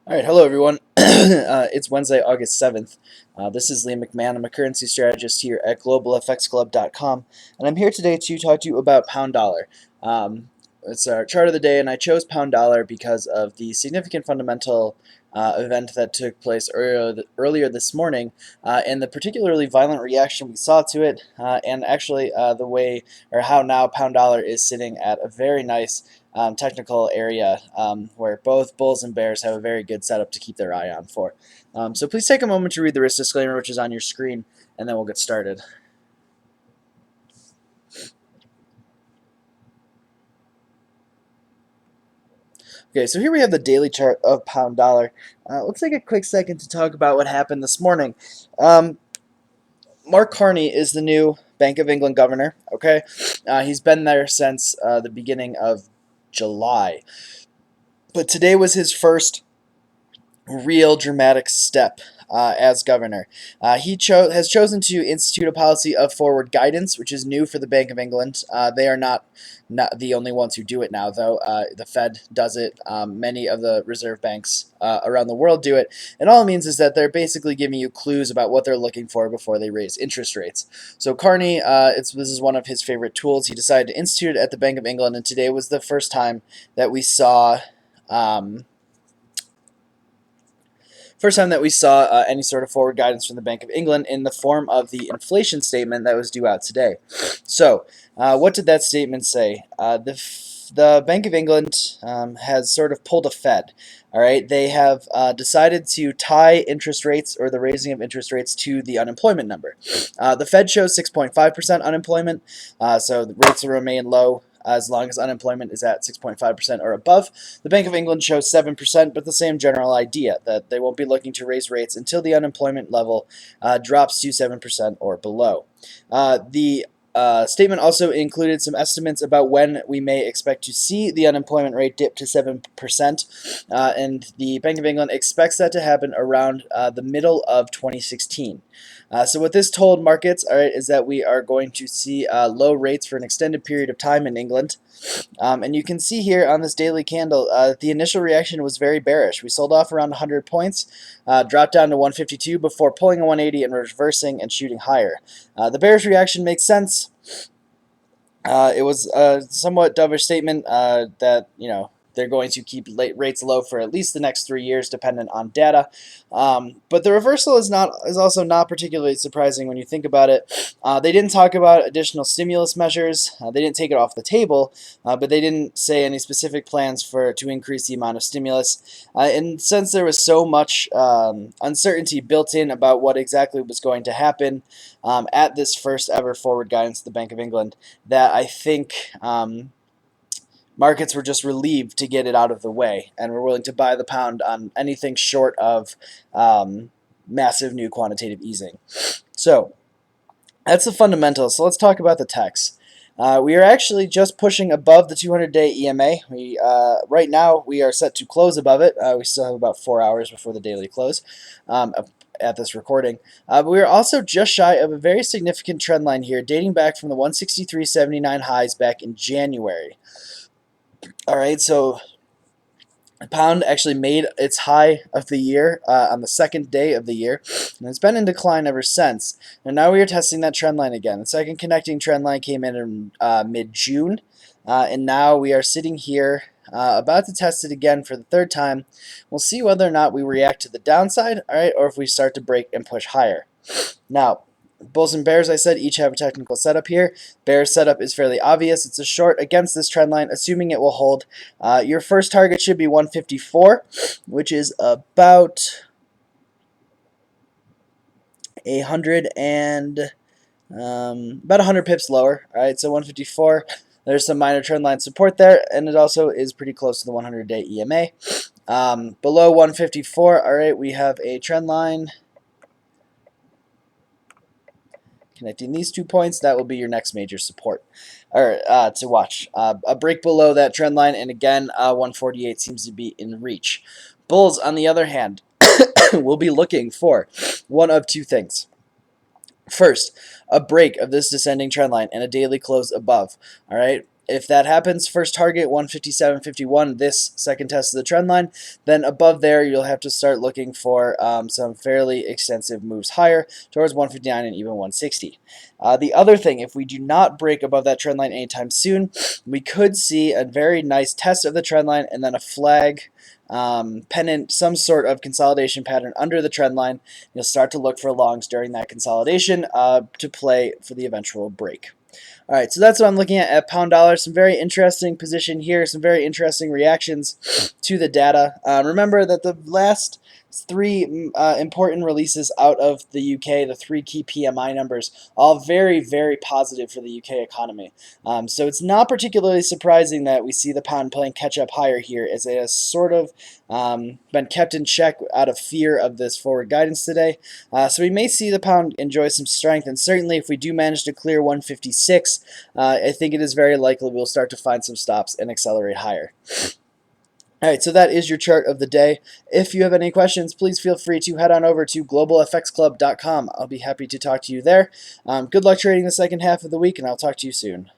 All right, hello everyone. It's Wednesday, August 7th. This is Liam McMahon. I'm a currency strategist here at globalfxclub.com, and I'm here today to talk to you about pound dollar. It's our chart of the day, and I chose pound dollar because of the significant fundamental event that took place earlier this morning, and the particularly violent reaction we saw to it, and actually the way or how now pound dollar is sitting at a very nice technical area where both bulls and bears have a very good setup to keep their eye on for. So please take a moment to read the risk disclaimer, which is on your screen, and then we'll get started. Okay, so here we have the daily chart of pound dollar. Let's take a quick second to talk about what happened this morning. Mark Carney is the new Bank of England governor. Okay, he's been there since the beginning of July, but today was his first real dramatic step as governor. He has chosen to institute a policy of forward guidance, which is new for the Bank of England. They are not the only ones who do it now, though. The Fed does it. Many of the reserve banks around the world do it. And all it means is that they're basically giving you clues about what they're looking for before they raise interest rates. So Carney, this is one of his favorite tools. He decided to institute it at the Bank of England, and today was the first time that we saw any sort of forward guidance from the Bank of England in the form of the inflation statement that was due out today. So, what did that statement say? The Bank of England has sort of pulled a Fed. All right, they have decided to tie interest rates or the raising of interest rates to the unemployment number. The Fed shows 6.5% unemployment, so the rates will remain low as long as unemployment is at 6.5% or above. The Bank of England shows 7%, but the same general idea that they won't be looking to raise rates until the unemployment level drops to 7% or below. The statement also included some estimates about when we may expect to see the unemployment rate dip to 7%, and the Bank of England expects that to happen around the middle of 2016. So what this told markets, all right, is that we are going to see low rates for an extended period of time in England. And you can see here on this daily candle, the initial reaction was very bearish. We sold off around 100 points, dropped down to 152 before pulling a 180 and reversing and shooting higher. The bearish reaction makes sense. It was a somewhat dovish statement that, they're going to keep rates low for at least the next 3 years, dependent on data. But the reversal is also not particularly surprising when you think about it. They didn't talk about additional stimulus measures. They didn't take it off the table, but they didn't say any specific plans to increase the amount of stimulus. And since there was so much uncertainty built in about what exactly was going to happen at this first ever forward guidance of the Bank of England, that I think markets were just relieved to get it out of the way and were willing to buy the pound on anything short of massive new quantitative easing. So that's the fundamentals. So let's talk about the techs. We are actually just pushing above the 200-day EMA. Right now we are set to close above it. We still have about 4 hours before the daily close at this recording. But we are also just shy of a very significant trend line here, dating back from the 163.79 highs back in January. All right, so the pound actually made its high of the year on the second day of the year, and it's been in decline ever since. And now we are testing that trend line again. The second connecting trend line came in mid-June, and now we are sitting here about to test it again for the third time. We'll see whether or not we react to the downside, all right, or if we start to break and push higher. Now, bulls and bears, I said, each have a technical setup here. Bears setup is fairly obvious. It's a short against this trend line, assuming it will hold. Your first target should be 154, which is about 100 pips lower. All right, so 154. There's some minor trend line support there, and it also is pretty close to the 100-day EMA. Below 154, all right, we have a trend line connecting these 2 points. That will be your next major support or to watch. A break below that trend line, and again, 148 seems to be in reach. Bulls, on the other hand, will be looking for one of two things. First, a break of this descending trend line and a daily close above. All right. If that happens, first target 157.51, this second test of the trend line, then above there you'll have to start looking for some fairly extensive moves higher towards 159 and even 160. The other thing, if we do not break above that trend line anytime soon, we could see a very nice test of the trend line and then a flag pennant, some sort of consolidation pattern under the trend line. You'll start to look for longs during that consolidation to play for the eventual break. All right, so that's what I'm looking at pound dollar. Some very interesting position here, some very interesting reactions to the data. Remember that the last three important releases out of the UK, the three key PMI numbers, all very, very positive for the UK economy. So it's not particularly surprising that we see the pound playing catch up higher here, as it has sort of been kept in check out of fear of this forward guidance today. So we may see the pound enjoy some strength, and certainly if we do manage to clear 156, I think it is very likely we'll start to find some stops and accelerate higher. Alright, so that is your chart of the day. If you have any questions, please feel free to head on over to globalfxclub.com. I'll be happy to talk to you there. Good luck trading the second half of the week, and I'll talk to you soon.